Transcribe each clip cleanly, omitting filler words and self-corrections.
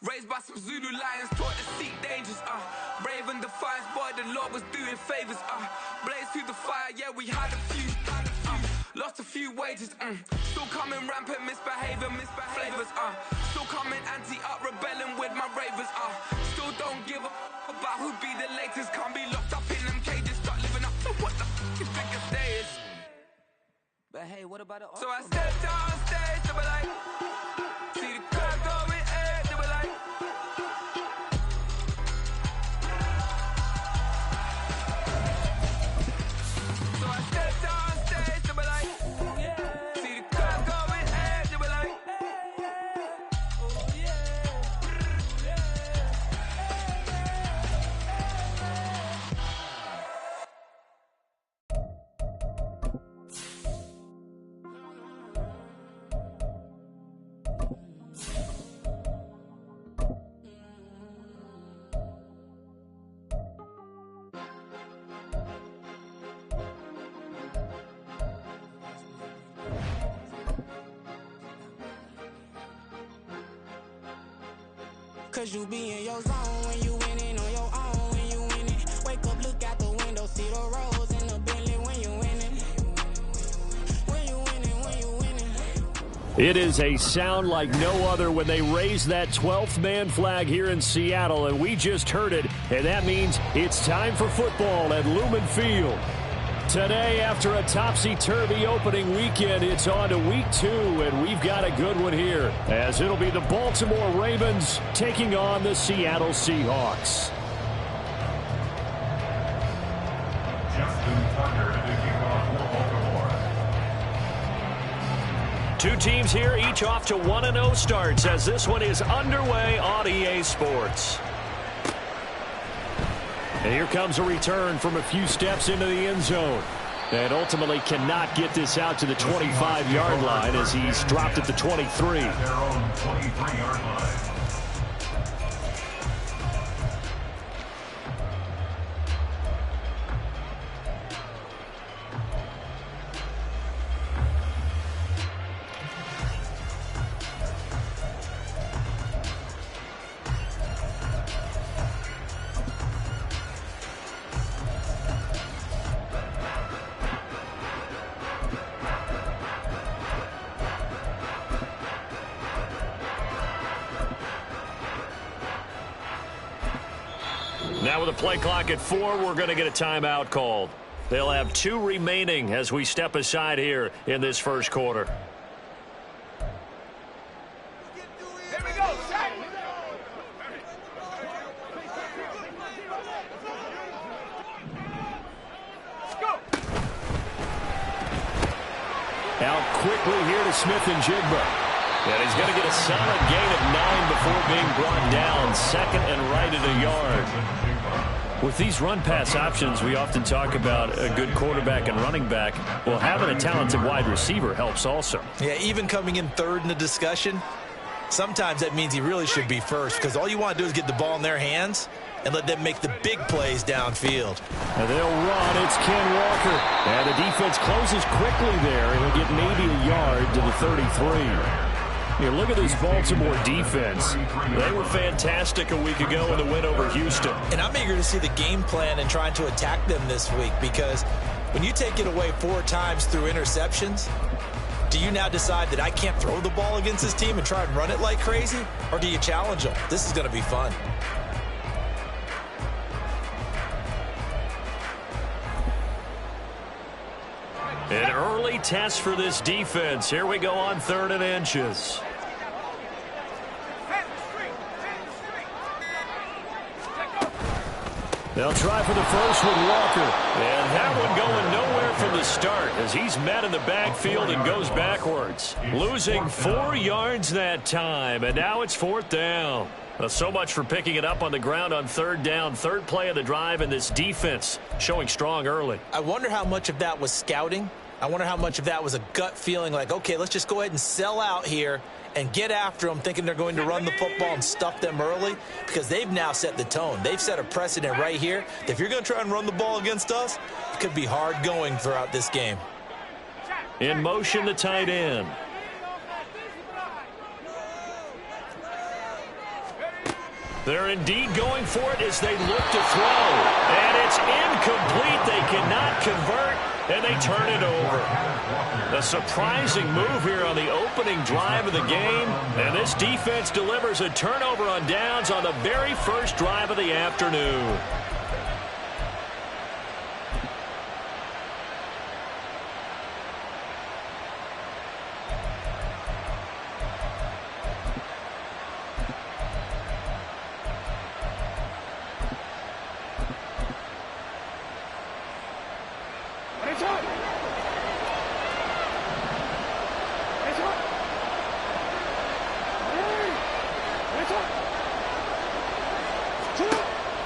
Raised by some Zulu lions, taught to seek dangers, brave and defiance, boy, the Lord was doing favors, blaze through the fire, yeah, we had a few, lost a few wages, still coming rampant, misbehavior, flavors, still coming anti-up, rebelling with my ravers, still don't give up about who be the latest, can't be locked up in them cages, start living up to what the f*** you think your day is. But hey, what about it? So I stepped on stage, they were like, see the crowd going ahead, they were like, so I stepped on stage, they were like, see the crowd going ahead, they were like, oh yeah. Cause you be in your zone when you winning on your own when you winning. Wake up, look out the window, see the rose in the Bentley when you winning. When you winning, when you winning. It is a sound like no other when they raise that 12th man flag here in Seattle, and we just heard it, and that means it's time for football at Lumen Field. Today, after a topsy-turvy opening weekend, it's on to week 2, and we've got a good one here, as it'll be the Baltimore Ravens taking on the Seattle Seahawks. Two teams here, each off to 1-0 starts, as this one is underway on EA Sports. And here comes a return from a few steps into the end zone. And ultimately cannot get this out to the 25-yard line as he's dropped at the 23. At their own 23-yard line. Now with a play clock at 4, we're going to get a timeout called. They'll have 2 remaining as we step aside here in this first quarter. Here we go, set! Let's go! Out quickly here to Smith and Jigba. And he's going to get a solid gain of 9 before being brought down. Second and right at a yard. With these run-pass options, we often talk about a good quarterback and running back. Well, having a talented wide receiver helps also. Yeah, even coming in third in the discussion, sometimes that means he really should be first, because all you want to do is get the ball in their hands and let them make the big plays downfield. And they'll run. It's Ken Walker. And the defense closes quickly there, and he'll get maybe a yard to the 33. Here, look at this Baltimore defense. They were fantastic a week ago in the win over Houston. And I'm eager to see the game plan and trying to attack them this week, because when you take it away 4 times through interceptions, do you now decide that I can't throw the ball against this team and try and run it like crazy? Or do you challenge them? This is going to be fun. An early test for this defense. Here we go on 3rd and inches. They'll try for the first with Walker. And that one going nowhere from the start as he's met in the backfield and goes backwards. Losing 4 yards that time, and now it's 4th down. So much for picking it up on the ground on 3rd down. 3rd play of the drive, and this defense showing strong early. I wonder how much of that was scouting. I wonder how much of that was a gut feeling like, okay, let's just go ahead and sell out here and get after them, thinking they're going to run the football and stuff them early, because they've now set the tone. They've set a precedent right here. If you're going to try and run the ball against us, it could be hard going throughout this game. In motion, the tight end. They're indeed going for it as they look to throw. And it's incomplete. They cannot convert, and they turn it over. A surprising move here on the opening drive of the game. And this defense delivers a turnover on downs on the very first drive of the afternoon.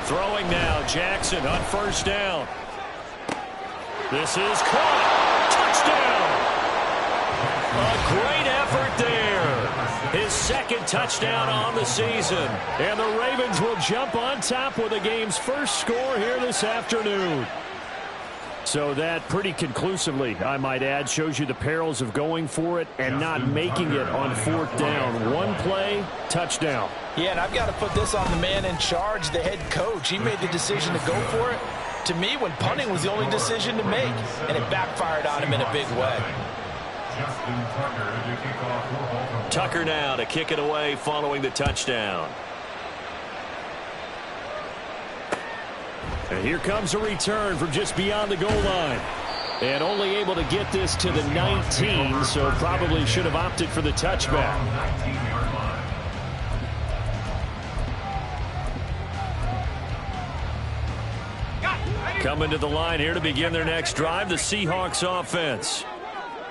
Throwing now, Jackson on first down. This is caught. Touchdown! A great effort there. His second touchdown on the season. And the Ravens will jump on top with the game's first score here this afternoon. So that pretty conclusively, I might add, shows you the perils of going for it and not making it on fourth down. One play, touchdown. Yeah, and I've got to put this on the man in charge, the head coach. He made the decision to go for it. To me, when punting was the only decision to make, and it backfired on him in a big way. Tucker now to kick it away following the touchdown. And here comes a return from just beyond the goal line. And only able to get this to the 19, so probably should have opted for the touchback. Coming to the line here to begin their next drive, the Seahawks offense.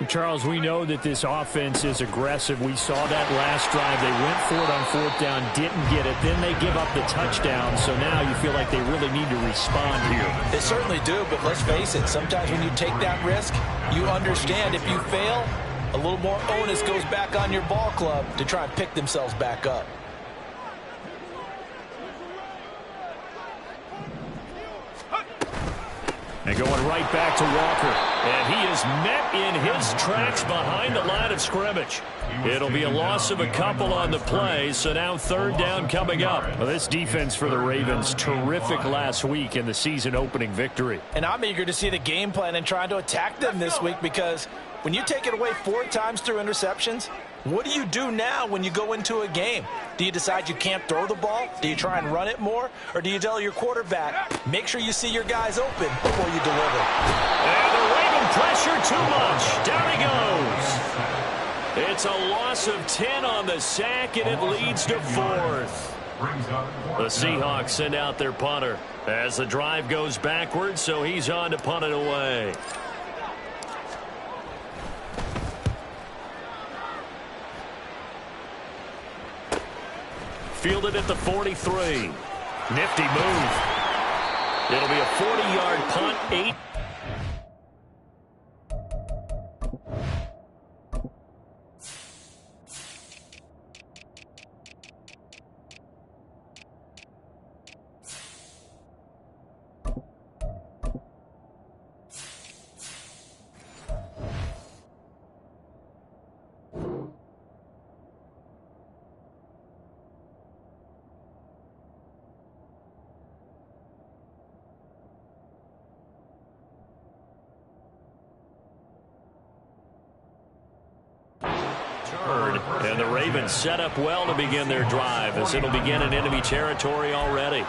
Charles, we know that this offense is aggressive. We saw that last drive. They went for it on fourth down, didn't get it. Then they give up the touchdown. So now you feel like they really need to respond here. They certainly do, but let's face it. Sometimes when you take that risk, you understand if you fail, a little more onus goes back on your ball club to try and pick themselves back up. And going right back to Walker. And he is met in his tracks behind the line of scrimmage. It'll be a loss of a couple on the play, so now third down coming up. Well, this defense for the Ravens, terrific last week in the season-opening victory. And I'm eager to see the game plan and trying to attack them this week, because when you take it away 4 times through interceptions, what do you do now when you go into a game? Do you decide you can't throw the ball? Do you try and run it more? Or do you tell your quarterback, make sure you see your guys open before you deliver? And the Raven pressure too much. Down he goes. It's a loss of 10 on the sack, and it leads to fourth. The Seahawks send out their punter as the drive goes backwards, so he's on to punt it away. Fielded at the 43. Nifty move. It'll be a 40-yard punt, 8. And the Ravens set up well to begin their drive, as it'll begin in enemy territory already.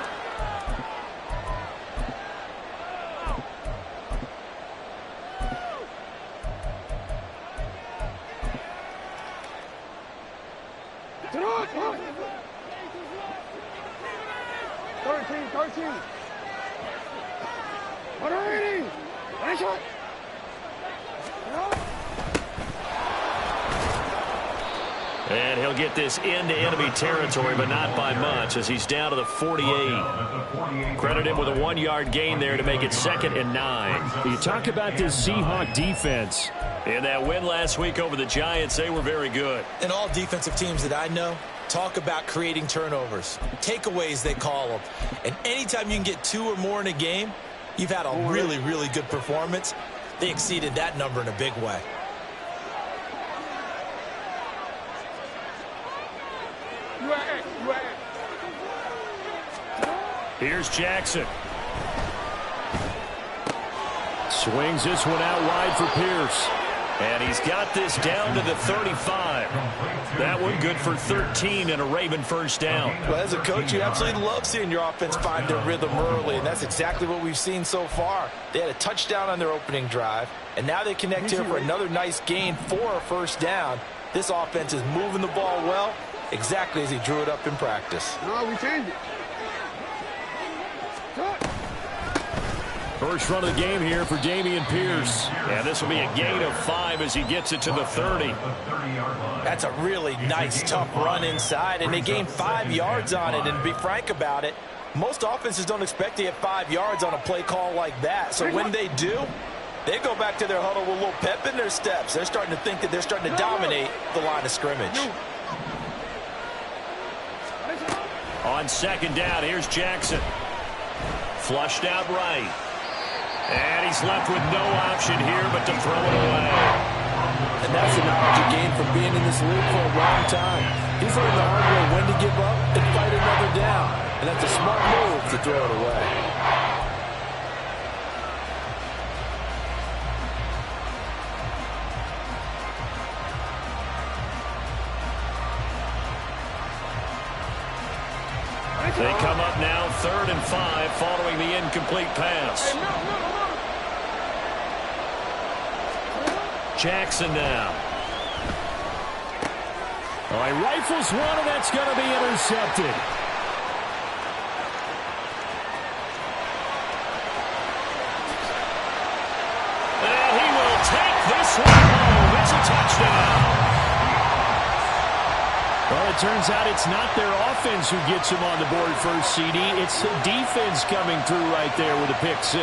And he'll get this into enemy territory, but not by much, as he's down to the 48. Credit him with a 1-yard gain there to make it 2nd and 9. You talk about this Seahawk defense. In that win last week over the Giants, they were very good. And all defensive teams that I know talk about creating turnovers. Takeaways, they call them. And anytime you can get 2 or more in a game, you've had a really, really good performance. They exceeded that number in a big way. Here's Jackson. Swings this one out wide for Pierce. And he's got this down to the 35. That one good for 13 and a Raven first down. Well, as a coach, you absolutely love seeing your offense find their rhythm early, and that's exactly what we've seen so far. They had a touchdown on their opening drive, and now they connect here for another nice gain for a first down. This offense is moving the ball well, exactly as he drew it up in practice. No, we changed it. First run of the game here for Dameon Pierce. And this will be a gain of 5 as he gets it to the 30. That's a really nice, tough run inside, and they gained 5 yards on it. And to be frank about it, most offenses don't expect to get 5 yards on a play call like that. So when they do, they go back to their huddle with a little pep in their steps. They're starting to think that they're starting to dominate the line of scrimmage. On second down, here's Jackson. Flushed out right. And he's left with no option here but to throw it away. And that's the knowledge he gained from being in this league for a long time. He's learned the hard way when to give up and fight another down. And that's a smart move to throw it away. They come up now 3rd and 5 following the incomplete pass. Jackson now. Oh, he rifles one, and that's going to be intercepted. And he will take this one home. It's a touchdown. Well, it turns out it's not their offense who gets them on the board first, CD. It's the defense coming through right there with a pick 6.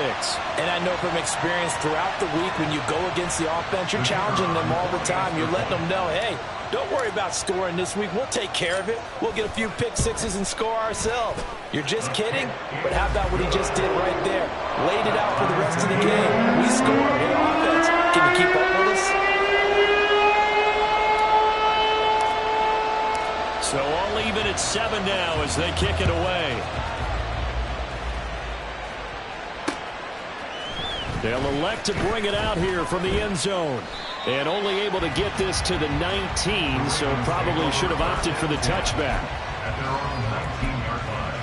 And I know from experience throughout the week when you go against the offense, you're challenging them all the time. You're letting them know, hey, don't worry about scoring this week. We'll take care of it. We'll get a few pick 6s and score ourselves. You're just kidding? But how about what he just did right there? Laid it out for the rest of the game. We scored. Hey, offense, can you keep up with us? So all even at 7 now as they kick it away. They'll elect to bring it out here from the end zone. And only able to get this to the 19, so probably should have opted for the touchback. At their own 19-yard line.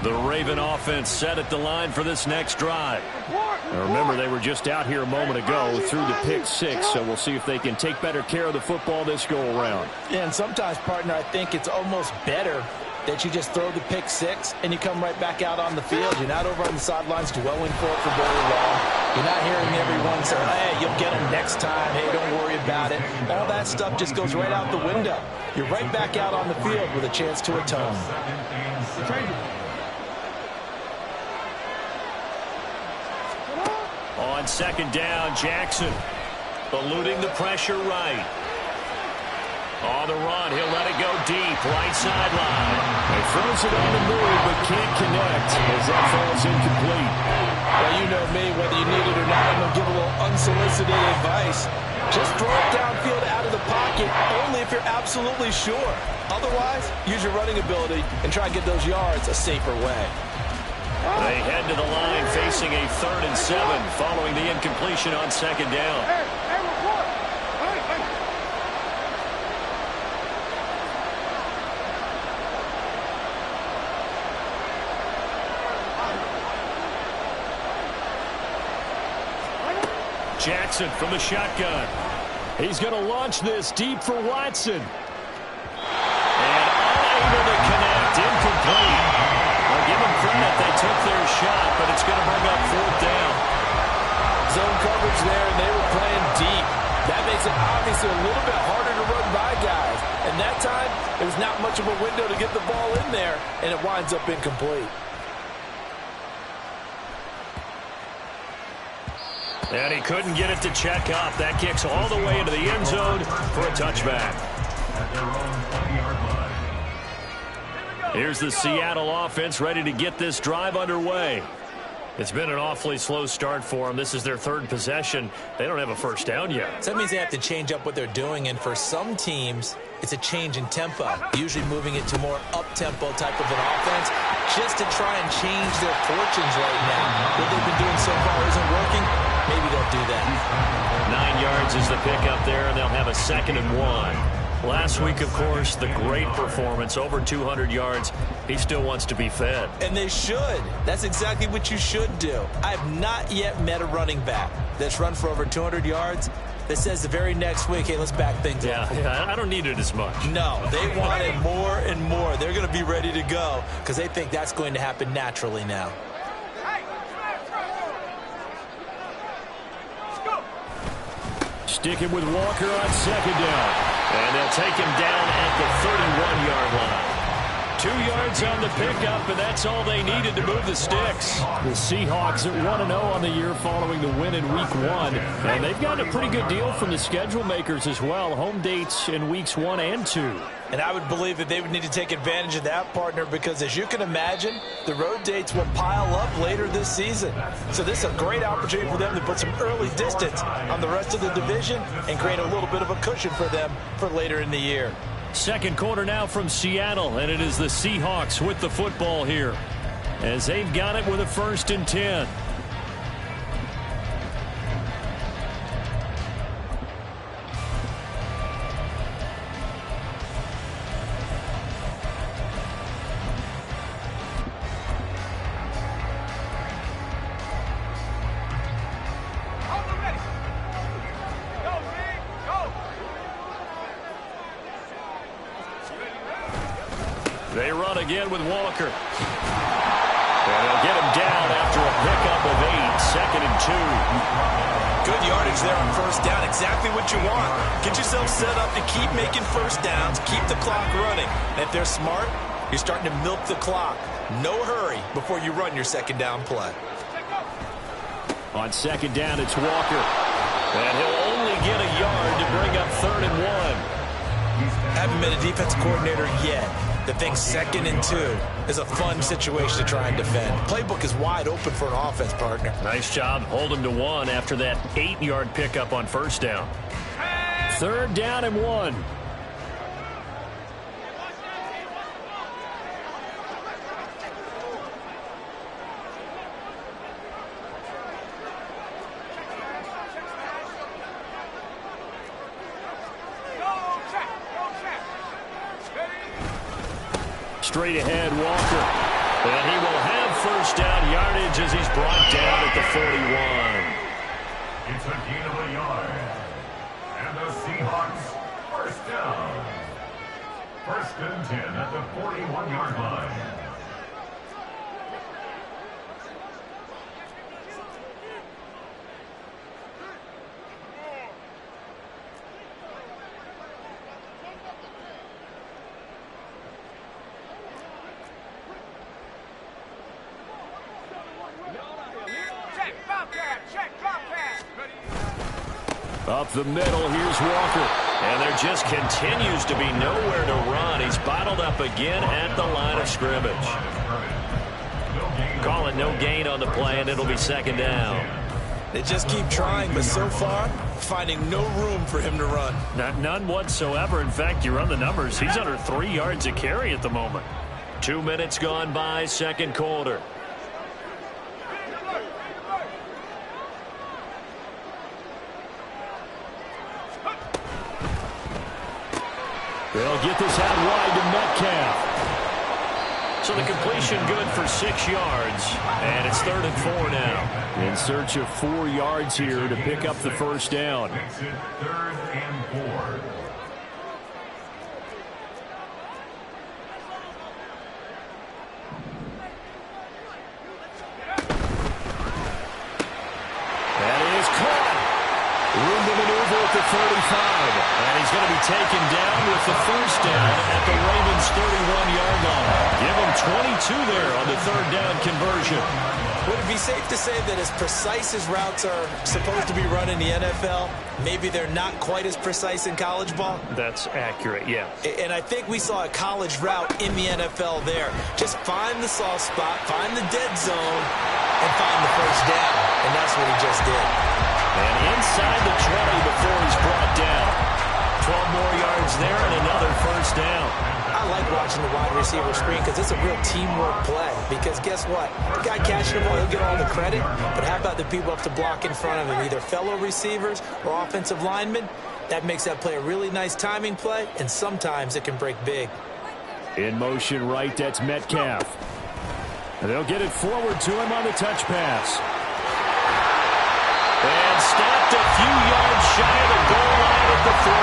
The Raven offense set at the line for this next drive. Now remember, they were just out here a moment ago through the pick 6, so we'll see if they can take better care of the football this go-around. Yeah, and sometimes, partner, I think it's almost better that you just throw the pick 6 and you come right back out on the field. You're not over on the sidelines dwelling for it for very long. You're not hearing everyone say, hey, you'll get them next time. Hey, don't worry about it. All that stuff just goes right out the window. You're right back out on the field with a chance to atone. On second down, Jackson eluding the pressure right. On the run, he'll let it go deep, right sideline. He throws it on the move, but can't connect as that falls incomplete. Well, you know me, whether you need it or not, I'm going to give a little unsolicited advice. Just throw it downfield out of the pocket, only if you're absolutely sure. Otherwise, use your running ability and try and get those yards a safer way. They head to the line facing a 3rd and 7 following the incompletion on second down. Jackson from the shotgun. He's going to launch this deep for Watson. And unable to connect, incomplete. I'll give them credit, they took their shot, but it's going to bring up 4th down. Zone coverage there, and they were playing deep. That makes it obviously a little bit harder to run by guys. And that time, there was not much of a window to get the ball in there, and it winds up incomplete. And he couldn't get it to check up. That kicks all the way into the end zone for a touchback. At their own 20-yard line. Here's the Seattle offense ready to get this drive underway. It's been an awfully slow start for them. This is their third possession. They don't have a first down yet. So that means they have to change up what they're doing, and for some teams, it's a change in tempo, usually moving it to more up-tempo type of an offense just to try and change their fortunes right now. What they've been doing so far isn't working. Maybe they'll do that. 9 yards is the pickup there, and they'll have a 2nd and 1. Last week, of course, the great performance, over 200 yards. He still wants to be fed. And they should. That's exactly what you should do. I have not yet met a running back that's run for over 200 yards that says the very next week, hey, let's back things up. Yeah, I don't need it as much. No, they want it more and more. They're going to be ready to go because they think that's going to happen naturally now. Sticking with Walker on 2nd down. And they'll take him down at the 31-yard line. 2 yards on the pickup, and that's all they needed to move the sticks. The Seahawks at 1-0 on the year following the win in Week 1. And they've gotten a pretty good deal from the schedule makers as well. Home dates in Weeks 1 and 2. And I would believe that they would need to take advantage of that, partner, because as you can imagine, the road dates will pile up later this season. So this is a great opportunity for them to put some early distance on the rest of the division and create a little bit of a cushion for them for later in the year. Second quarter now from Seattle, and it is the Seahawks with the football here as they've got it with a 1st and 10. They run again with Walker. And they'll get him down after a pickup of 8, 2nd and 2. Good yardage there on 1st down. Exactly what you want. Get yourself set up to keep making 1st downs, keep the clock running. And if they're smart, you're starting to milk the clock. No hurry before you run your 2nd down play. On 2nd down, it's Walker. And he'll only get a yard to bring up 3rd and 1. Haven't been a defensive coordinator yet. The thing 2nd and 2 is a fun situation to try and defend. Playbook is wide open for an offense, partner. Nice job. Hold him to 1 after that 8-yard pickup on 1st down. 3rd down and 1. Straight ahead, Walker. And he will have 1st down yardage as he's brought down at the 41. It's a gain of a yard. And the Seahawks, 1st down. 1st and 10 at the 41-yard line. Up the middle, here's Walker. And there just continues to be nowhere to run. He's bottled up again at the line of scrimmage. Call it no gain on the play, and it'll be 2nd down. They just keep trying, but so far, finding no room for him to run. None whatsoever. In fact, you run the numbers. He's under 3 yards a carry at the moment. 2 minutes gone by, 2nd quarter. They'll get this out wide to Metcalf. So the completion good for 6 yards. And it's 3rd and 4 now. In search of 4 yards here to pick up the 1st down. Makes it 3rd and 4. That is caught. Room to maneuver at the 35. And he's going to be taken down with the 1st down at the Ravens' 31-yard line. Give him 22 there on the 3rd down conversion. Would it be safe to say that as precise as routes are supposed to be run in the NFL, maybe they're not quite as precise in college ball? That's accurate, yeah. And I think we saw a college route in the NFL there. Just find the soft spot, find the dead zone, and find the first down. And that's what he just did. And inside the 20 before he's brought down. 12 more yards there and another first down. I like watching the wide receiver screen because it's a real teamwork play. Because guess what? The guy catching the ball, he'll get all the credit. But how about the people up to block in front of him, either fellow receivers or offensive linemen? That makes that play a really nice timing play, and sometimes it can break big. In motion right, that's Metcalf. And they'll get it forward to him on the touch pass. And stopped a few yards shy of the goal line at the 3.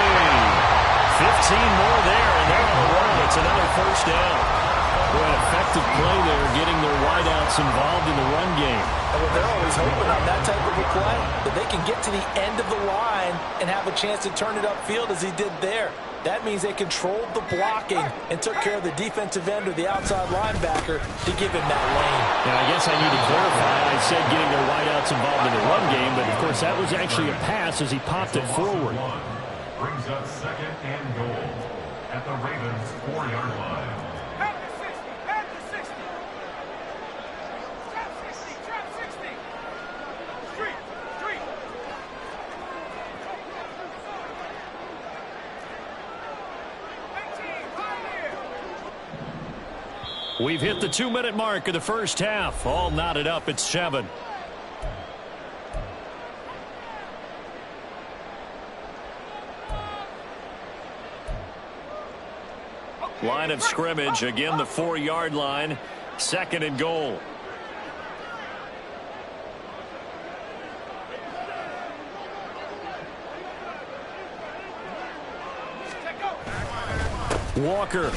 15 more there, and they're on the roll. It's another first down. Boy, an effective play there, getting their wideouts involved in the run game. And they're always hoping on that type of a play that they can get to the end of the line and have a chance to turn it upfield as he did there. That means they controlled the blocking and took care of the defensive end or the outside linebacker to give him that lane. Now, I guess I need to clarify. I said getting their wideouts involved in the run game, but, of course, that was actually a pass as he popped it forward. Brings up second and goal at the Ravens' 4-yard line. We've hit the 2-minute mark of the first half. All knotted up at 7. Line of scrimmage, again the 4-yard line. Second and goal. Walker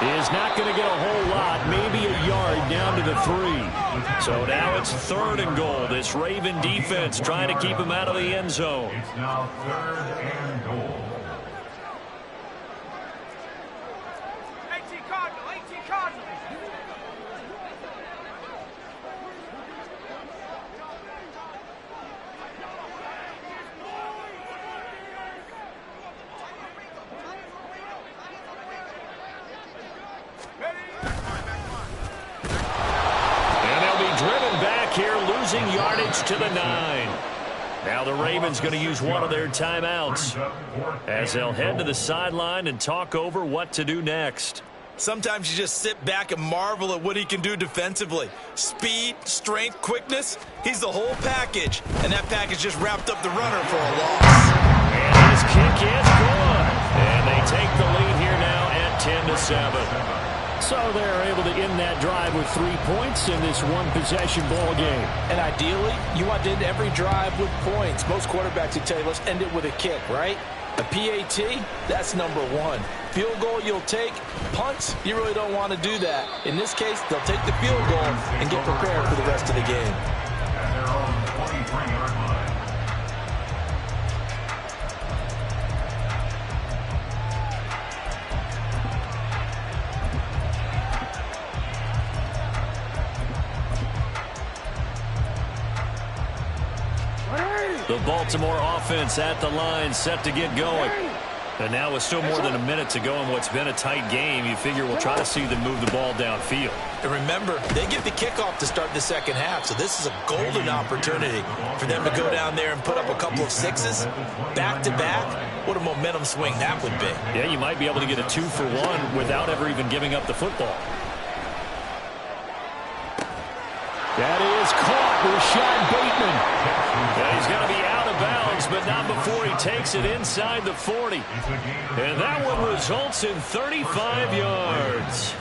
is not going to get a whole lot, maybe a yard down to the 3. So now it's third and goal. This Raven defense trying to keep him out of the end zone. It's now third and goal. 18 Cardinal, 18 Cardinal. Losing yardage to the 9. Now the Ravens going to use one of their timeouts as they'll head to the sideline and talk over what to do next. Sometimes you just sit back and marvel at what he can do defensively. Speed, strength, quickness, he's the whole package. And that package just wrapped up the runner for a loss. And his kick is good. And they take the lead here now at 10-7. So they're able to end that drive with 3 points in this one-possession ball game. And ideally, you want to end every drive with points. Most quarterbacks would tell you, let's end it with a kick, right? A PAT, that's number 1. Field goal you'll take. Punts, you really don't want to do that. In this case, they'll take the field goal and get prepared for the rest of the game. At their own 23-yard line. The Baltimore offense at the line, set to get going. And now with still more than a minute to go in what's been a tight game, you figure we'll try to see them move the ball downfield. And remember, they get the kickoff to start the second half, so this is a golden opportunity for them to go down there and put up a couple of sixes back-to-back. What a momentum swing that would be. Yeah, you might be able to get a 2-for-1 without ever even giving up the football. That is caught. Rashad Bateman. Yeah, he's going to be out of bounds, but not before he takes it inside the 40. And that one results in 35 yards.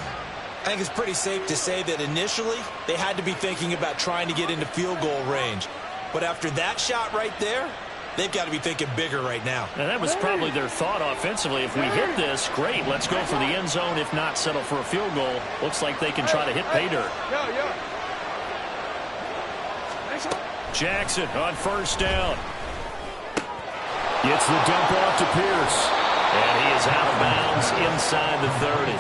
I think it's pretty safe to say that initially they had to be thinking about trying to get into field goal range. But after that shot right there, they've got to be thinking bigger right now. And that was probably their thought offensively. If we hit this, great. Let's go for the end zone. If not, settle for a field goal. Looks like they can try to hit pay dirt. Jackson on first down. Gets the dump off to Pierce. And he is out of bounds inside the 30.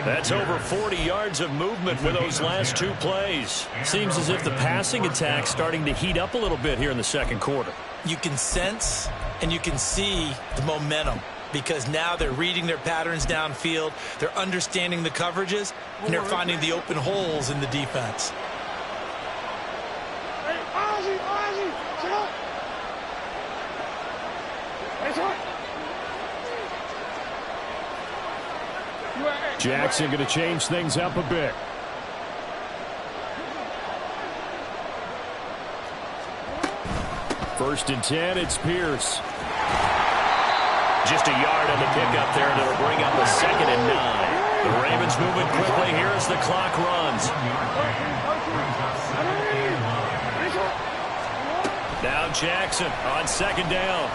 That's over 40 yards of movement with those last 2 plays. Seems as if the passing attack's starting to heat up a little bit here in the second quarter. You can sense and you can see the momentum because now they're reading their patterns downfield, they're understanding the coverages, and they're finding the open holes in the defense. Jackson going to change things up a bit. First and 10, it's Pierce. Just a yard on the pickup there, and it'll bring up a 2nd and 9. The Ravens moving quickly here as the clock runs. Now Jackson on 2nd down.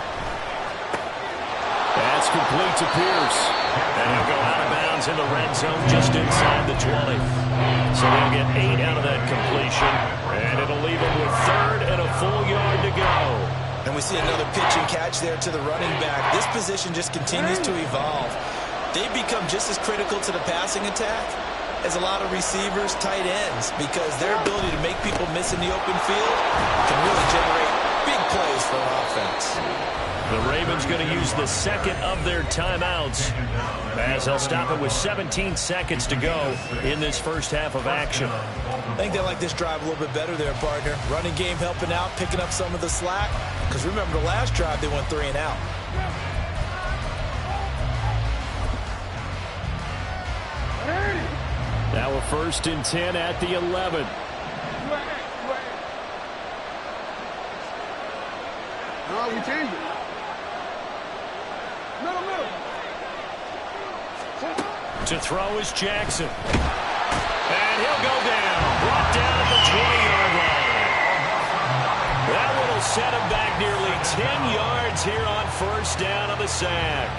That's complete to Pierce. And he'll go out of bounds in the red zone just inside the 20. So they'll get 8 out of that completion. And it'll leave him with 3rd and a full yard to go. And we see another pitch and catch there to the running back. This position just continues to evolve. They've become just as critical to the passing attack as a lot of receivers, tight ends, because their ability to make people miss in the open field can really generate big plays for an offense. The Ravens going to use the 2nd of their timeouts as they'll stop it with 17 seconds to go in this first half of action. I think they like this drive a little bit better there, partner. Running game helping out, picking up some of the slack. Because remember the last drive, they went 3 and out. Now a 1st and 10 at the 11. No, we changed it. To throw is Jackson. And he'll go down. Brought down at the 20-yard line. That one will set him back nearly 10 yards here on 1st down of the sack.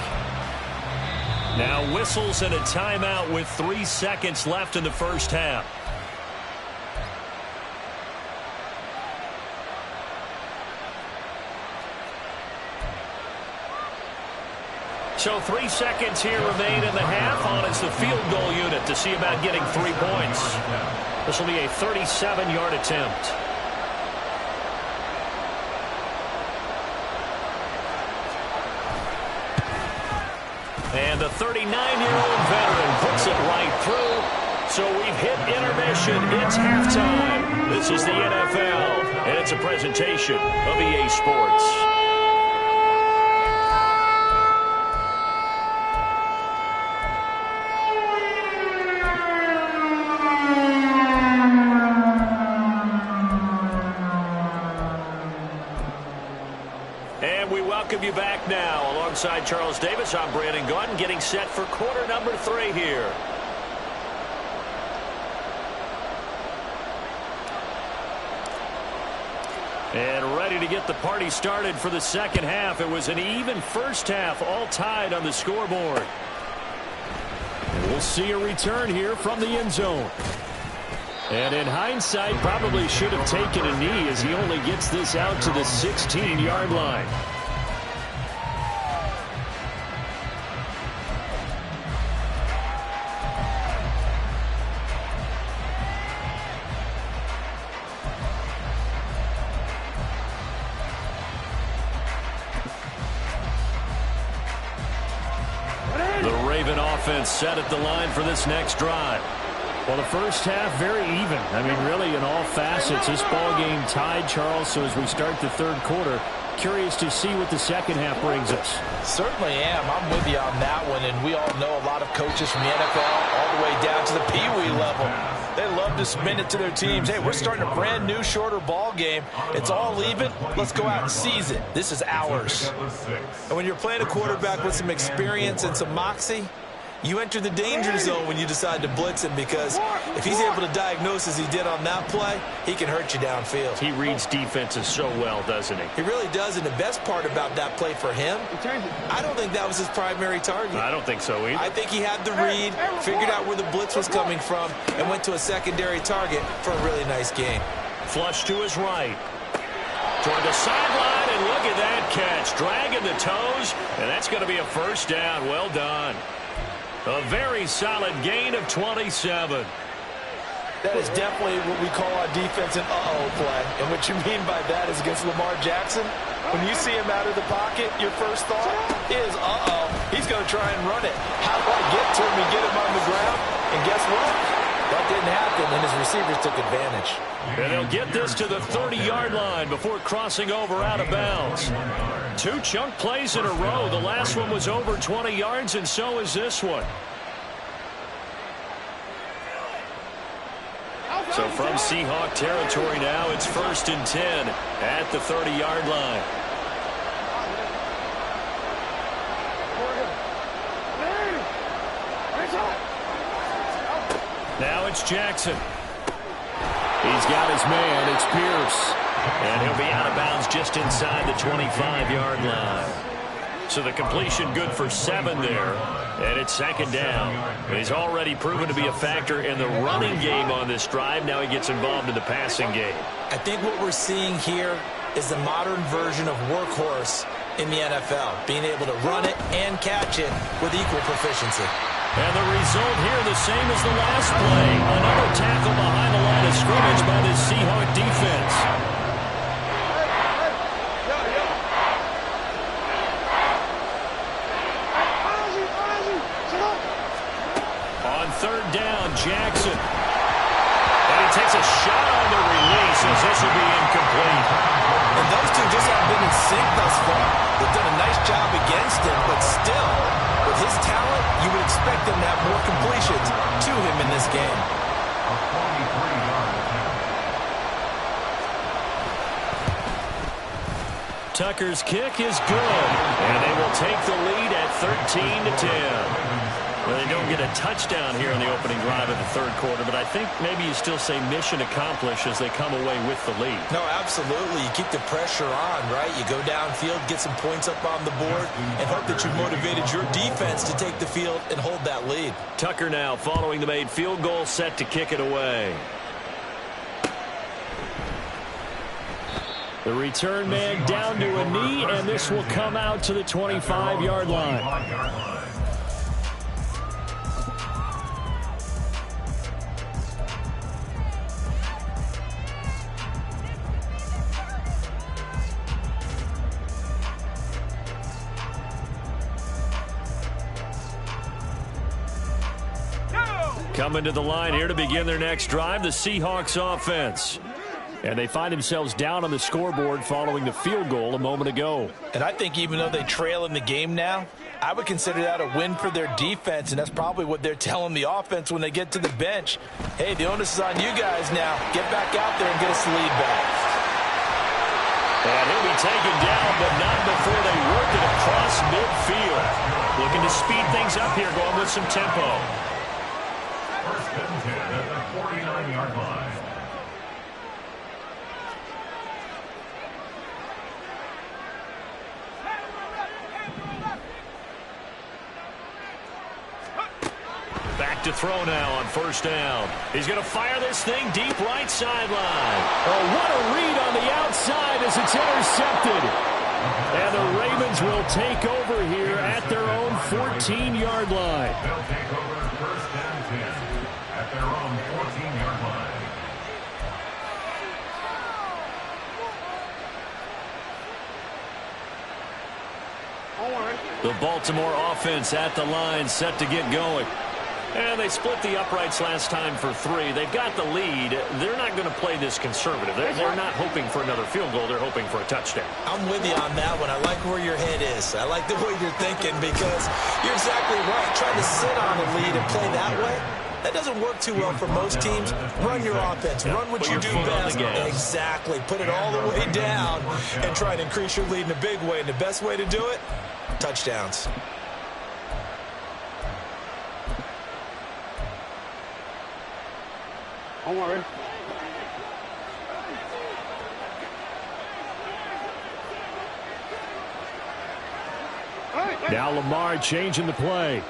Now whistles and a timeout with 3 seconds left in the first half. So 3 seconds here remain in the half on as the field goal unit to see about getting 3 points. This will be a 37-yard attempt. And the 39-year-old veteran puts it right through. So we've hit intermission. It's halftime. This is the NFL, and it's a presentation of EA Sports. You back now alongside Charles Davis. I'm Brandon Gaudin, getting set for quarter number 3 here. And ready to get the party started for the second half. It was an even first half, all tied on the scoreboard. And we'll see a return here from the end zone. And in hindsight, probably should have taken a knee as he only gets this out to the 16-yard line. Set at the line for this next drive. Well, the first half, very even. I mean, really, in all facets, this ball game tied, Charles. So as we start the third quarter, curious to see what the second half brings us. Certainly am. I'm with you on that one. And we all know a lot of coaches from the NFL all the way down to the Pee-wee level. They love to spin it to their teams. Hey, we're starting a brand new, shorter ball game. It's all even. Let's go out and seize it. This is ours. And when you're playing a quarterback with some experience and some moxie, you enter the danger zone when you decide to blitz him, because if he's able to diagnose as he did on that play, he can hurt you downfield. He reads defenses so well, doesn't he? He really does, and the best part about that play for him, I don't think that was his primary target. I don't think so either. I think he had the read, figured out where the blitz was coming from, and went to a secondary target for a really nice game. Flush to his right. Toward the sideline, and look at that catch. Dragging the toes, and that's going to be a first down. Well done. A very solid gain of 27. That is definitely what we call on defense an uh-oh play. And what you mean by that is against Lamar Jackson, when you see him out of the pocket, your first thought is, uh-oh, he's going to try and run it. How do I get to him and get him on the ground? And guess what? That didn't happen, and his receivers took advantage. And they'll get this to the 30-yard line before crossing over out of bounds. 2 chunk plays in a row. The last one was over 20 yards, and so is this one. So from Seahawk territory now, it's 1st and 10 at the 30-yard line. Now it's Jackson. He's got his man. It's Pierce. And he'll be out of bounds just inside the 25-yard line. So the completion good for 7 there. And it's 2nd down. And he's already proven to be a factor in the running game on this drive. Now he gets involved in the passing game. I think what we're seeing here is the modern version of workhorse in the NFL. Being able to run it and catch it with equal proficiency. And the result here the same as the last play. Another tackle behind the line of scrimmage by this Seahawk defense. On 3rd down, Jackson. And he takes a shot on the release as this will be incomplete. And those two just haven't been in sync thus far. They've done a nice job against him, but still, with his talent, you would expect him to have more completions to him in this game. A 43-yard attempt. Tucker's kick is good, and they will take the lead at 13-10. Well, they don't get a touchdown here in the opening drive of the 3rd quarter, but I think maybe you still say mission accomplished as they come away with the lead. No, absolutely. You keep the pressure on, right? You go downfield, get some points up on the board, and hope that you've motivated your defense to take the field and hold that lead. Tucker now following the made field goal, set to kick it away. The return man down to a knee, and this will come out to the 25-yard line. Coming to the line here to begin their next drive, the Seahawks offense. And they find themselves down on the scoreboard following the field goal a moment ago. And I think even though they trail in the game now, I would consider that a win for their defense, and that's probably what they're telling the offense when they get to the bench. Hey, the onus is on you guys now. Get back out there and get us the lead back. And he'll be taken down, but not before they work it across midfield. Looking to speed things up here, going with some tempo. 1st and 10 at the 49-yard line. Back to throw now on 1st down. He's going to fire this thing deep right sideline. Oh, what a read on the outside as it's intercepted. And the Ravens will take over here at their own 14-yard line. They'll take over 1st and 10 at their own 14-yard line. The Baltimore offense at the line, set to get going. And they split the uprights last time for 3. They've got the lead. They're not going to play this conservative. They're not hoping for another field goal. They're hoping for a touchdown. I'm with you on that one. I like where your head is. I like the way you're thinking because you're exactly right. Trying to sit on the lead and play that way, that doesn't work too well for most teams. Run your offense. Run what you do best. Exactly. Put it all the way down and try to increase your lead in a big way. And the best way to do it, touchdowns. Don't worry. Now Lamar changing the play.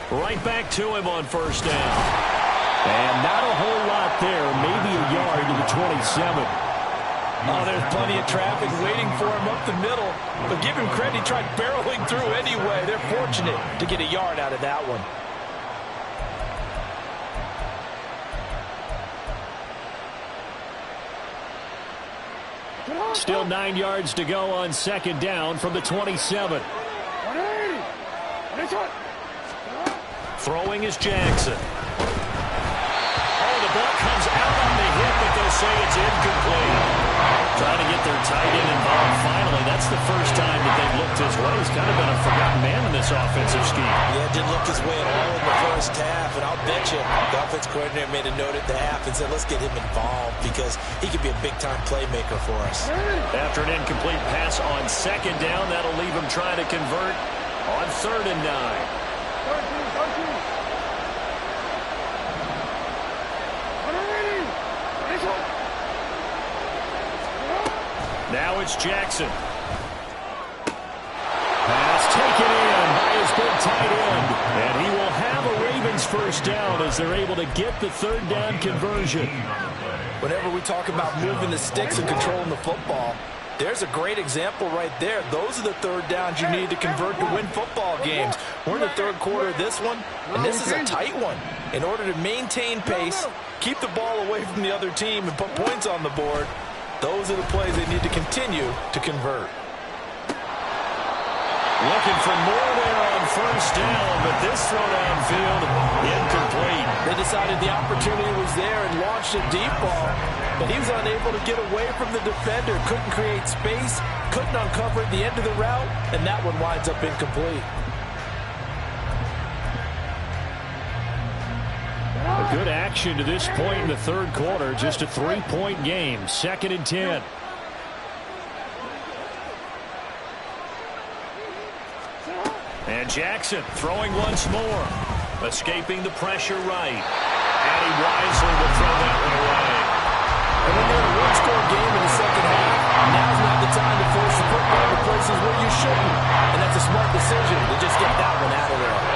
Right back to him on 1st down. And not a whole lot there, maybe a yard to the 27. Oh, there's plenty of traffic waiting for him up the middle. But give him credit, he tried barreling through anyway. They're fortunate to get a yard out of that one. Still 9 yards to go on second down from the 27. Throwing is Jackson. Oh, the ball comes out on the hit, but they'll say it's incomplete. Trying to get their tight end involved finally. That's the first time that they've looked his way. He's kind of been a forgotten man in this offensive scheme. Yeah, didn't look his way at all in the first half. And I'll bet you the offense coordinator made a note at the half and said, let's get him involved because he could be a big-time playmaker for us. After an incomplete pass on second down, that'll leave him trying to convert on 3rd and 9. Now it's Jackson. Pass taken in by his big tight end. And he will have a Ravens first down as they're able to get the 3rd down conversion. Whenever we talk about moving the sticks and controlling the football, there's a great example right there. Those are the 3rd downs you need to convert to win football games. We're in the 3rd quarter of this one, and this is a tight one. In order to maintain pace, keep the ball away from the other team, and put points on the board, those are the plays they need to continue to convert. Looking for more there on first down, but this throw downfield, incomplete. They decided the opportunity was there and launched a deep ball, but he was unable to get away from the defender, couldn't create space, couldn't uncover at the end of the route, and that one winds up incomplete. A good action to this point in the 3rd quarter, just a 3-point game, 2nd and 10. And Jackson throwing once more, escaping the pressure right. And he wisely will throw that one away. And when you're in a one-score game in the 2nd half, now's not the time to force the football to places where you shouldn't. And that's a smart decision to just get that one out of there.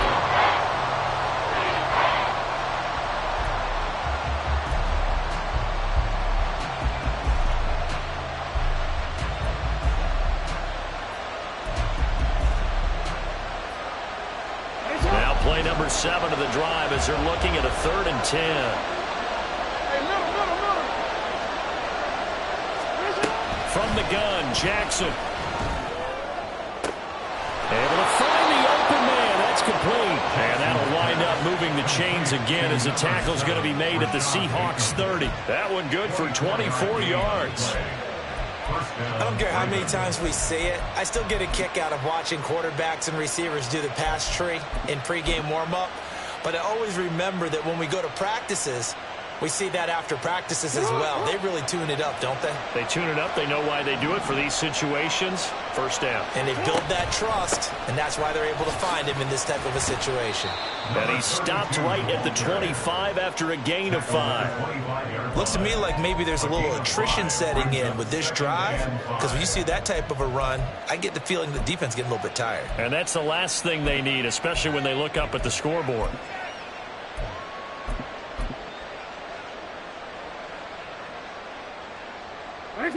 Play number 7 of the drive as they're looking at a 3rd and 10. From the gun, Jackson. Able to find the open man. That's complete. And that'll wind up moving the chains again as the tackle's going to be made at the Seahawks 30. That one good for 24 yards. I don't care how many times we see it. I still get a kick out of watching quarterbacks and receivers do the pass tree in pregame warm-up. But I always remember that when we go to practices, we see that after practices as well. They really tune it up, don't they? They tune it up. They know why they do it for these situations. First down. And they build that trust, and that's why they're able to find him in this type of a situation. And he stopped right at the 25 after a gain of 5. Looks to me like maybe there's a little attrition setting in with this drive, because when you see that type of a run, I get the feeling the defense getting a little bit tired. And that's the last thing they need, especially when they look up at the scoreboard.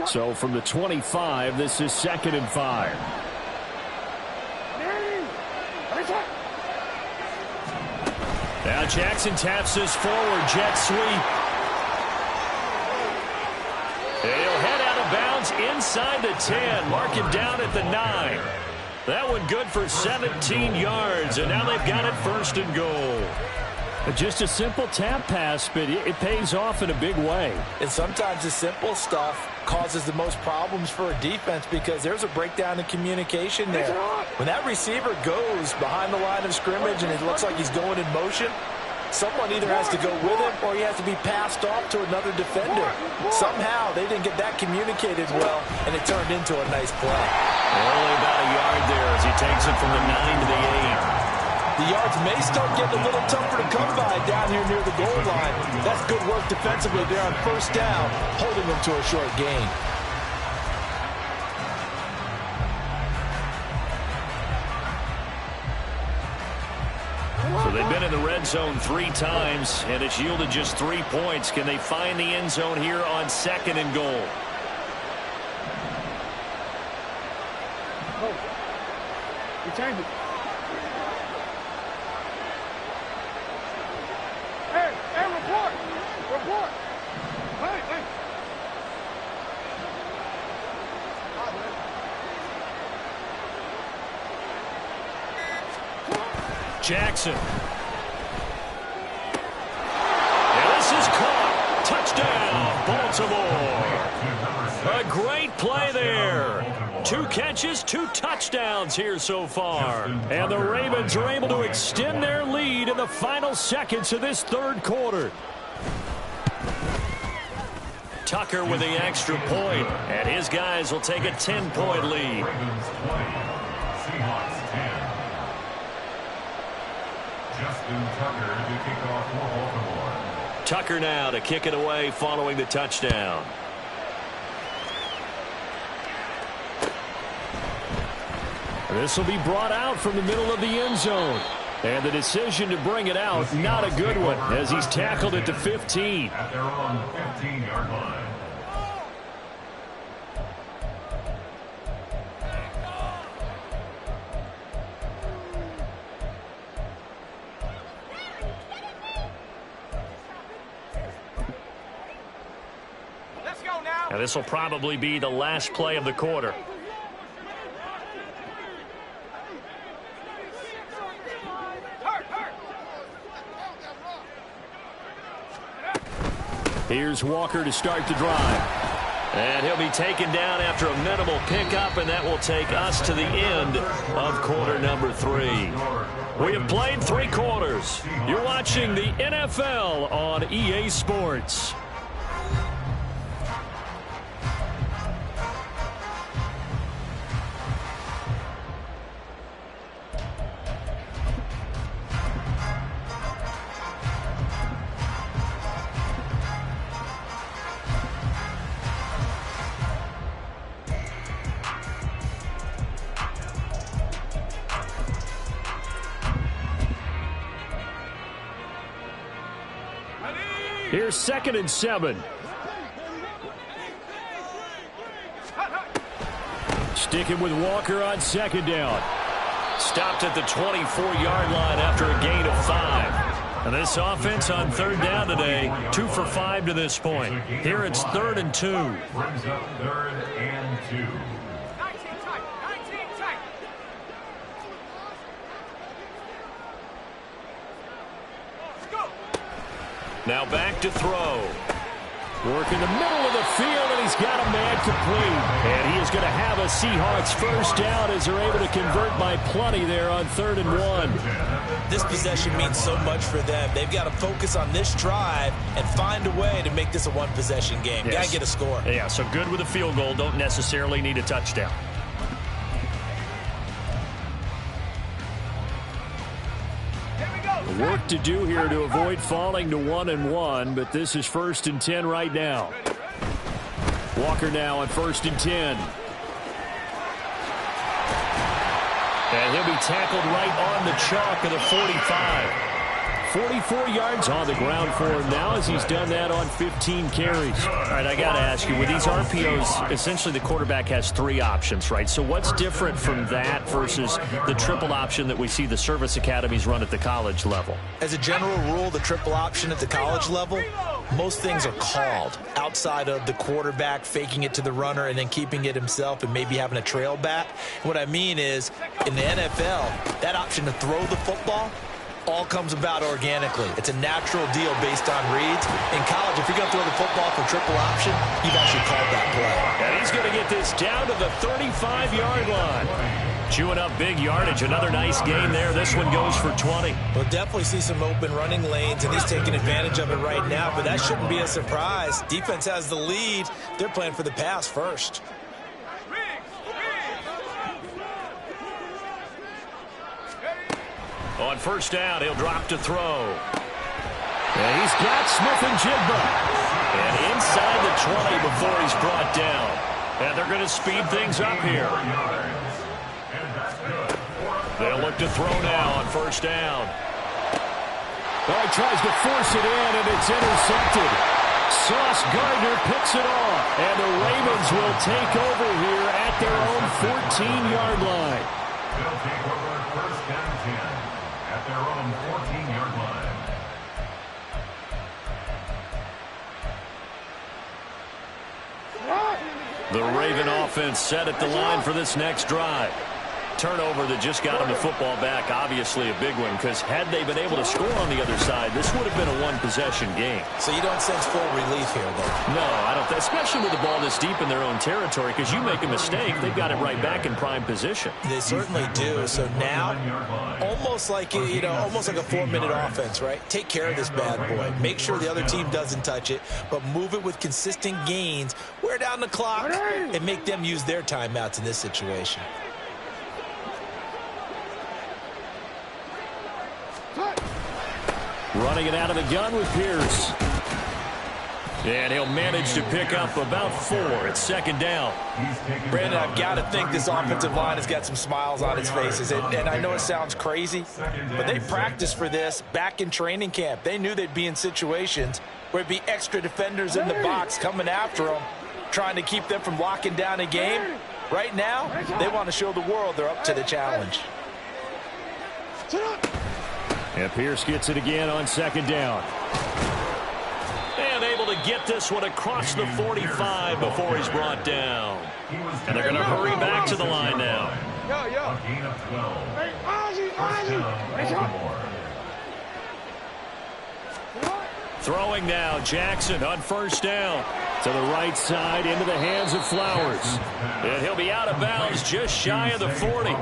So from the 25, this is 2nd and 5. Now Jackson taps this forward, jet sweep. He'll head out of bounds inside the 10. Mark him down at the 9. That one good for 17 yards, and now they've got it 1st and goal. Just a simple tap pass, but it pays off in a big way. And sometimes the simple stuff causes the most problems for a defense because there's a breakdown in communication there. When that receiver goes behind the line of scrimmage and it looks like he's going in motion, someone either has to go with him or he has to be passed off to another defender. Somehow they didn't get that communicated well, and it turned into a nice play. Only about a yard there as he takes it from the 9 to the 8. The yards may start getting a little tougher to come by down here near the goal line. That's good work defensively there on first down, holding them to a short gain. So they've been in the red zone 3 times, and it's yielded just 3 points. Can they find the end zone here on 2nd and goal? We change it. Hey, report. Report. Hey. Jackson. And this is caught. Touchdown, Baltimore. A great play there. 2 catches, 2 touchdowns here so far. And the Ravens are able to extend their lead in the final seconds of this third quarter. Tucker with the extra point, and his guys will take a 10-point lead. Ravens 20, Seahawks 10. Justin Tucker to kick off for Baltimore. Tucker now to kick it away following the touchdown. This will be brought out from the middle of the end zone. And the decision to bring it out, not a good one, as he's tackled at the 15. At their own 15-yard line. And this will probably be the last play of the quarter. Here's Walker to start the drive. And he'll be taken down after a minimal pickup, and that will take us to the end of quarter number 3. We have played 3 quarters. You're watching the NFL on EA Sports. Here's 2nd and 7. Sticking with Walker on 2nd down. Stopped at the 24-yard line after a gain of 5. And this offense on 3rd down today, 2 for 5 to this point. Here it's 3rd and 2. Brings up 3rd and 2. Now back to throw. Work in the middle of the field, and he's got a man complete. And he is going to have a Seahawks first down as they're able to convert by plenty there on 3rd and 1. This possession means so much for them. They've got to focus on this drive and find a way to make this a one-possession game. Yes. Got to get a score. Yeah, so good with a field goal. Don't necessarily need a touchdown. Work to do here to avoid falling to 1 and 1, but this is 1st and 10 right now. Walker now on 1st and 10. And he'll be tackled right on the chalk of the 45. 44 yards on the ground for him now as he's done that on 15 carries. All right, I got to ask you, with these RPOs, essentially the quarterback has 3 options, right? So what's different from that versus the triple option that we see the service academies run at the college level? As a general rule, the triple option at the college level, most things are called outside of the quarterback faking it to the runner and then keeping it himself and maybe having a trail back. What I mean is, in the NFL, that option to throw the football all comes about organically. It's a natural deal based on reads. In college, if you're going to throw the football for triple option, you've actually called that play. And he's going to get this down to the 35-yard line. Chewing up big yardage. Another nice gain there. This one goes for 20. We'll definitely see some open running lanes, and he's taking advantage of it right now, but that shouldn't be a surprise. Defense has the lead. They're playing for the pass first. On 1st down, he'll drop to throw. And he's got Smith-Njigba. And inside the 20 before he's brought down. And they're going to speed things up here. They'll look to throw now on 1st down. Oh, he tries to force it in, and it's intercepted. Sauce Gardner picks it off. And the Ravens will take over here at their own 14-yard line. They'll take over first and 10 at their own 14-yard line. The Raven offense set at the line for this next drive. Turnover that just got them the football back, obviously a big one, because had they been able to score on the other side, this would have been a one-possession game. So you don't sense full relief here, though? No, I don't. Especially with the ball this deep in their own territory, because you make a mistake, they've got it right back in prime position. They certainly do. So now, almost like almost like a 4-minute offense, right? Take care of this bad boy. Make sure the other team doesn't touch it, but move it with consistent gains, wear down the clock, and make them use their timeouts in this situation. Running it out of the gun with Pierce. And he'll manage to pick up about 4. It's second down. Brandon, I've got to think this offensive line has got some smiles on its faces. And I know it sounds crazy, but they practiced for this back in training camp. They knew they'd be in situations where it'd be extra defenders in the box coming after them, trying to keep them from locking down a game. Right now, they want to show the world they're up to the challenge. And Pierce gets it again on second down. And able to get this one across the 45 before he's brought down. And they're going to hurry back to the line now. A gain of 12. First down, Baltimore. Throwing now, Jackson on first down. To the right side, into the hands of Flowers. And he'll be out of bounds just shy of the 40.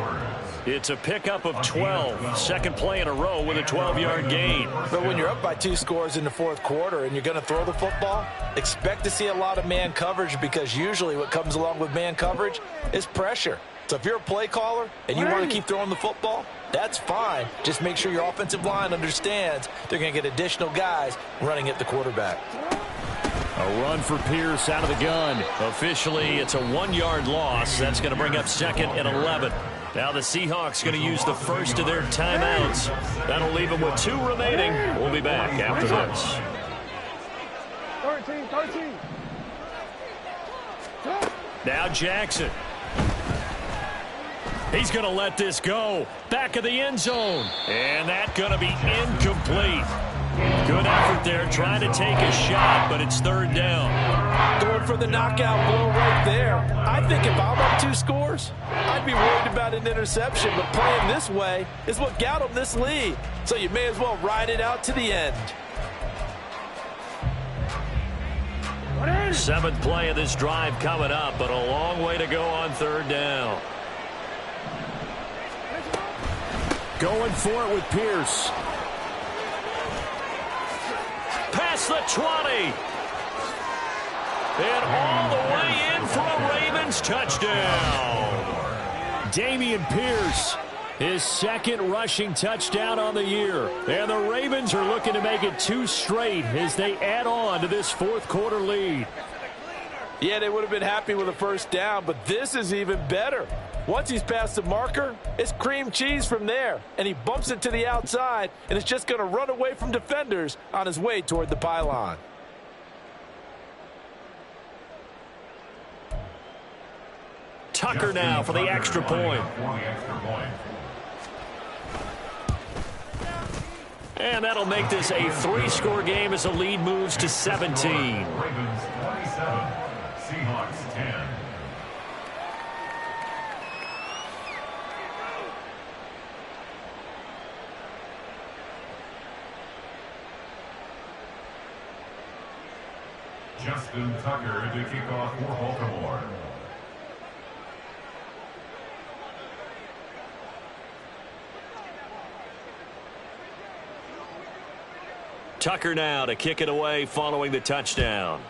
It's a pickup of 12. Second play in a row with a 12-yard gain. But when you're up by 2 scores in the fourth quarter and you're going to throw the football, expect to see a lot of man coverage, because usually what comes along with man coverage is pressure. So if you're a play caller and you want to keep throwing the football, that's fine. Just make sure your offensive line understands they're going to get additional guys running at the quarterback. A run for Pierce out of the gun. Officially, it's a 1-yard loss. That's going to bring up second and 11. Now the Seahawks going to use the first of their timeouts. That'll leave them with 2 remaining. We'll be back after this. 13. Now Jackson. He's going to let this go. Back of the end zone. And that's going to be incomplete. Good effort there, trying to take a shot, but it's third down. Going for the knockout blow right there. I think if I'm up 2 scores, I'd be worried about an interception, but playing this way is what got them this lead. So you may as well ride it out to the end. 7th play of this drive coming up, but a long way to go on third down. Going for it with Pierce. Past the 20. And all the way in for a Ravens touchdown. Dameon Pierce, his second rushing touchdown on the year. And the Ravens are looking to make it 2 straight as they add on to this fourth quarter lead. Yeah, they would have been happy with a first down, but this is even better. Once he's past the marker, it's cream cheese from there. And he bumps it to the outside, and it's just going to run away from defenders on his way toward the pylon. Tucker now for the extra point. And that'll make this a 3-score game as the lead moves to 17. Ravens 27, Seahawks 10. Justin Tucker to kick off for Baltimore. Tucker now to kick it away following the touchdown.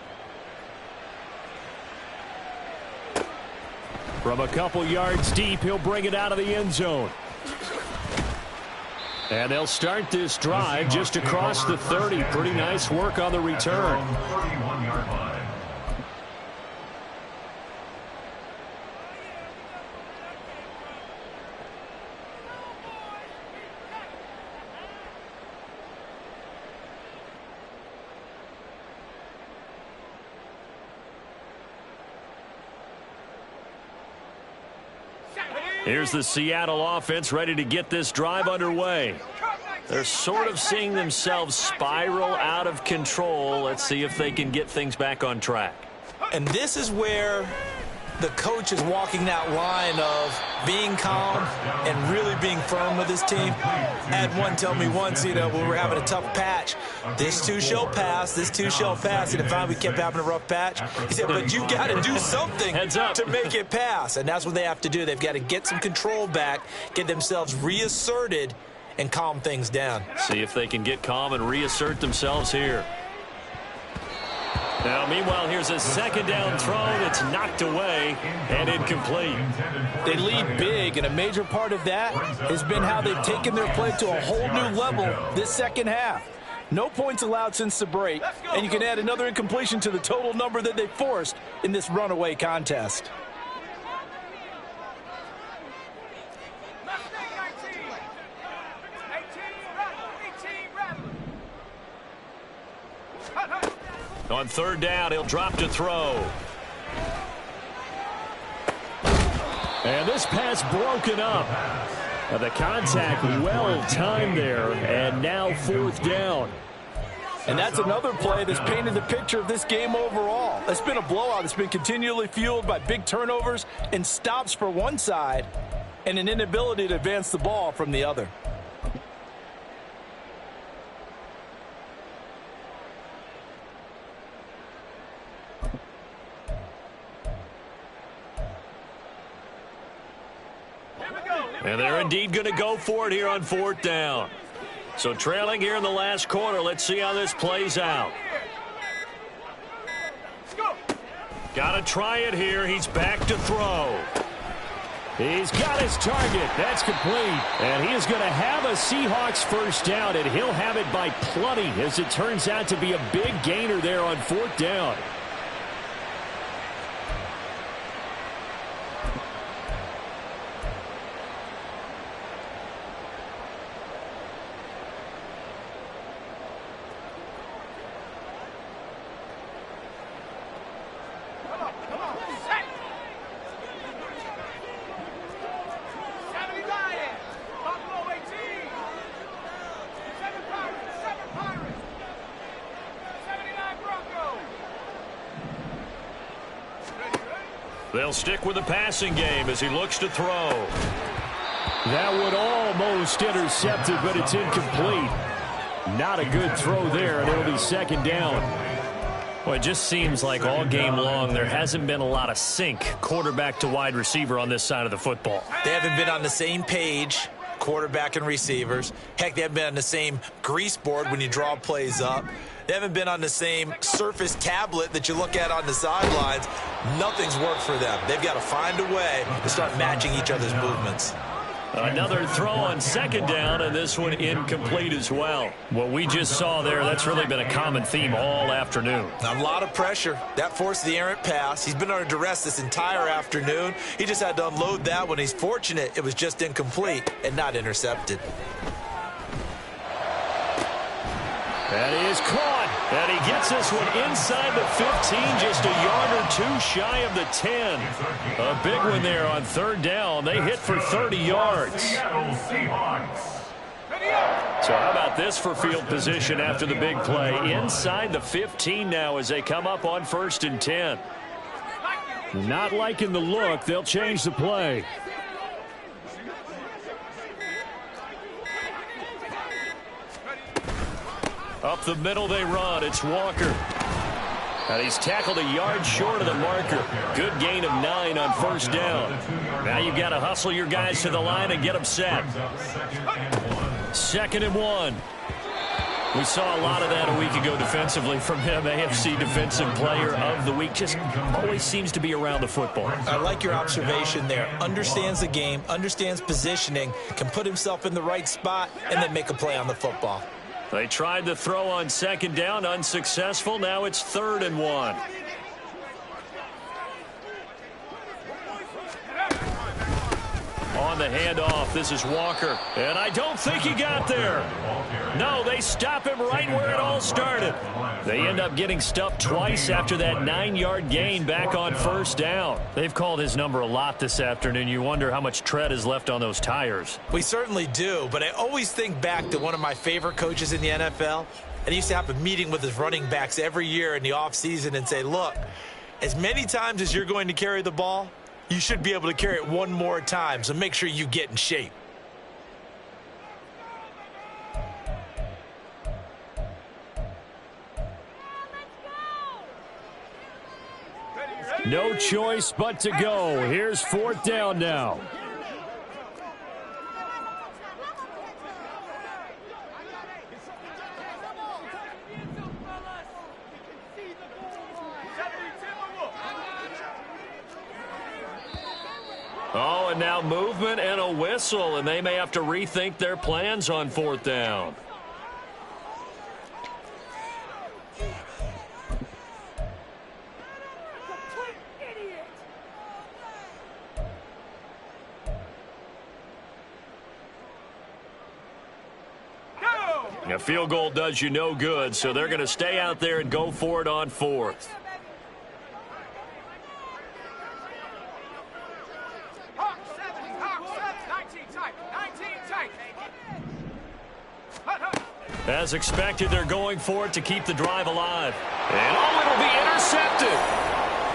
From a couple yards deep, he'll bring it out of the end zone. And they'll start this drive just across the 30. Pretty nice work on the return. 31-yard line. Here's the Seattle offense ready to get this drive underway. They're sort of seeing themselves spiral out of control. Let's see if they can get things back on track. And this is where the coach is walking that line of being calm and really being firm with his team. I had one tell me once, when we were having a tough patch, this too shall pass, this too shall pass. And finally we kept having a rough patch. He said, but you got to do something to make it pass. And that's what they have to do. They've got to get some control back, get themselves reasserted, and calm things down. See if they can get calm and reassert themselves here. Now, meanwhile, here's a second down throw that's knocked away and incomplete. They lead big, and a major part of that has been how they've taken their play to a whole new level this second half. No points allowed since the break, and you can add another incompletion to the total number that they forced in this runaway contest. On third down, he'll drop to throw. And this pass broken up. The contact well timed there, and now fourth down. And that's another play that's painted the picture of this game overall. It's been a blowout. It's been continually fueled by big turnovers and stops for one side and an inability to advance the ball from the other. And they're indeed going to go for it here on fourth down. So trailing here in the last quarter. Let's see how this plays out. Got to try it here. He's back to throw. He's got his target. That's complete. And he is going to have a Seahawks first down, and he'll have it by plenty, as it turns out to be a big gainer there on fourth down. They'll stick with the passing game as he looks to throw. That would almost intercept it, but it's incomplete. Not a good throw there, and it'll be second down. Well, it just seems like all game long there hasn't been a lot of sync quarterback to wide receiver on this side of the football. They haven't been on the same page, quarterback and receivers. Heck, they haven't been on the same grease board when you draw plays up. They haven't been on the same Surface tablet that you look at on the sidelines. Nothing's worked for them. They've got to find a way to start matching each other's movements. Another throw on second down, and this one incomplete as well. What we just saw there, that's really been a common theme all afternoon. A lot of pressure. That forced the errant pass. He's been under duress this entire afternoon. He just had to unload that one. He's fortunate it was just incomplete and not intercepted. And he is caught. And he gets this one inside the 15, just a yard or two shy of the 10. A big one there on third down. They hit for 30 yards. So how about this for field position after the big play? Inside the 15 now as they come up on 1st and 10. Not liking the look. They'll change the play. Up the middle they run. It's Walker. And he's tackled a yard short of the marker. Good gain of 9 on first down. Now you've got to hustle your guys to the line and get them set. 2nd and 1. We saw a lot of that a week ago defensively from him. AFC Defensive Player of the Week. Just always seems to be around the football. I like your observation there. Understands the game, understands positioning, can put himself in the right spot, and then make a play on the football. They tried to throw on 2nd down, unsuccessful. Now it's 3rd and 1. On on the handoff. This is Walker. And I don't think he got there. No, they stop him right where it all started. They end up getting stuffed twice after that 9-yard gain back on first down. They've called his number a lot this afternoon. You wonder how much tread is left on those tires. We certainly do, but I always think back to one of my favorite coaches in the NFL. And he used to have a meeting with his running backs every year in the offseason and say, look, as many times as you're going to carry the ball, you should be able to carry it one more time, so make sure you get in shape. No choice but to go. Here's fourth down now. Oh, and now movement and a whistle, and they may have to rethink their plans on fourth down. A field goal does you no good, so they're going to stay out there and go for it on fourth. As expected, they're going for it to keep the drive alive. And it'll be intercepted.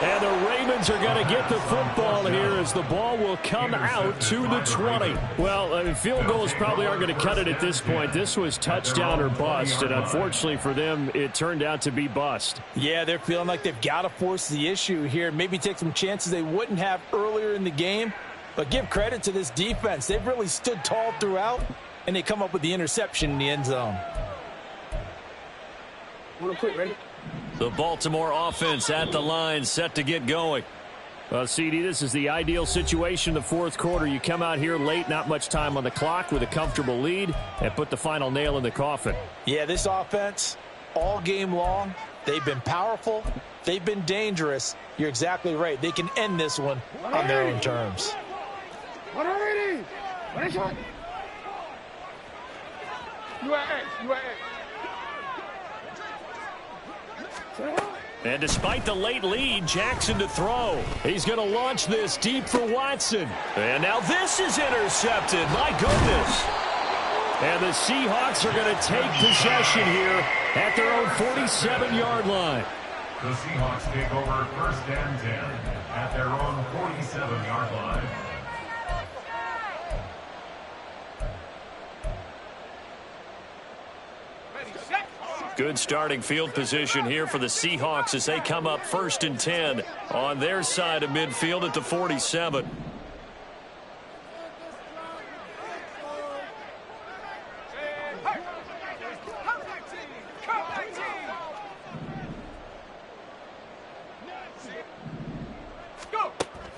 And the Ravens are going to get the football here as the ball will come out to the 20. Well, field goals probably aren't going to cut it at this point. This was touchdown or bust, and unfortunately for them, it turned out to be bust. Yeah, they're feeling like they've got to force the issue here, maybe take some chances they wouldn't have earlier in the game. But give credit to this defense. They've really stood tall throughout, and they come up with the interception in the end zone. Real quick, ready? The Baltimore offense at the line, set to get going. Well, CD, this is the ideal situation in the fourth quarter. You come out here late, not much time on the clock, with a comfortable lead, and put the final nail in the coffin. Yeah, this offense, all game long, they've been powerful, they've been dangerous. You're exactly right. They can end this one on their own terms. 180! Ready, shot! UAA. And despite the late lead, Jackson to throw. He's going to launch this deep for Watson. And now this is intercepted. My goodness. And the Seahawks are going to take possession here at their own 47-yard line. The Seahawks take over first and 10 at their own 47-yard line. Good starting field position here for the Seahawks as they come up first and 10 on their side of midfield at the 47.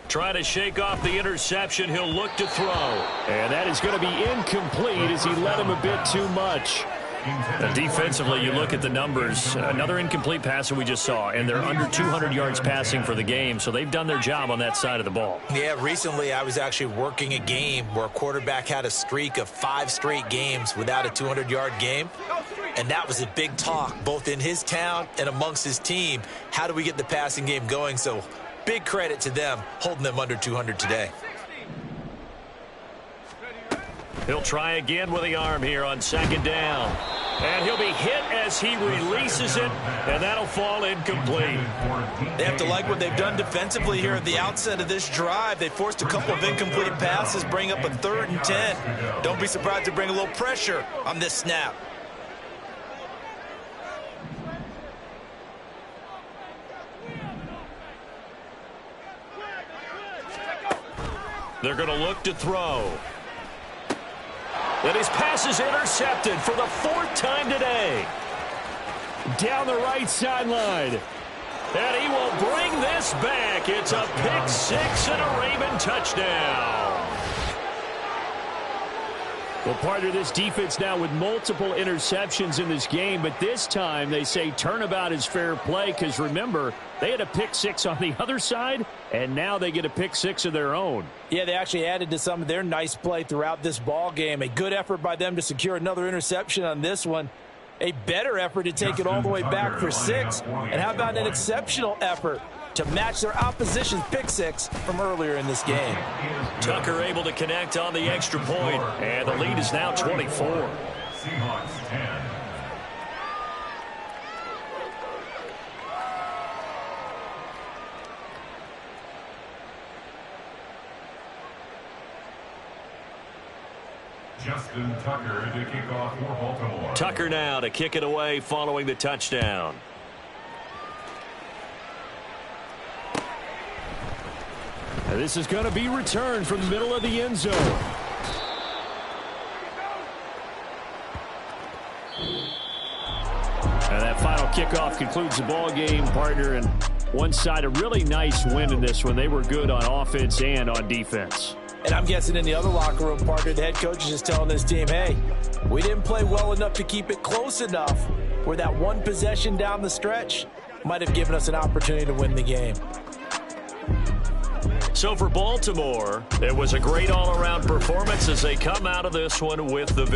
Trying to shake off the interception. He'll look to throw. And that is going to be incomplete as he led him a bit too much. And defensively, you look at the numbers. Another incomplete pass that we just saw, and they're under 200 yards passing for the game, so they've done their job on that side of the ball. Yeah, recently I was actually working a game where a quarterback had a streak of 5 straight games without a 200-yard game, and that was a big talk, both in his town and amongst his team. How do we get the passing game going? So big credit to them, holding them under 200 today. He'll try again with the arm here on second down. And he'll be hit as he releases it, and that'll fall incomplete. They have to like what they've done defensively here at the outset of this drive. They forced a couple of incomplete passes, bring up a 3rd and 10. Don't be surprised to bring a little pressure on this snap. They're going to look to throw. And his pass is intercepted for the 4th time today. Down the right sideline. And he will bring this back. It's a pick 6 and a Raven touchdown. Well, partner, this defense now with multiple interceptions in this game, but this time they say turnabout is fair play because, remember, they had a pick six on the other side, and now they get a pick six of their own. Yeah, they actually added to some of their nice play throughout this ball game. A good effort by them to secure another interception on this one. A better effort to take it all the way back for 6. And how about an exceptional effort to match their opposition's pick six from earlier in this game? Tucker able to connect on the extra point, and the lead is now 24. Seahawks 10. Justin Tucker to kick off for Baltimore. Tucker now to kick it away following the touchdown. And this is going to be returned from the middle of the end zone. And that final kickoff concludes the ball game, partner. And one side, a really nice win in this one. They were good on offense and on defense. And I'm guessing in the other locker room, partner, the head coach is just telling this team, hey, we didn't play well enough to keep it close enough where that one possession down the stretch might have given us an opportunity to win the game. So for Baltimore, it was a great all-around performance as they come out of this one with the victory.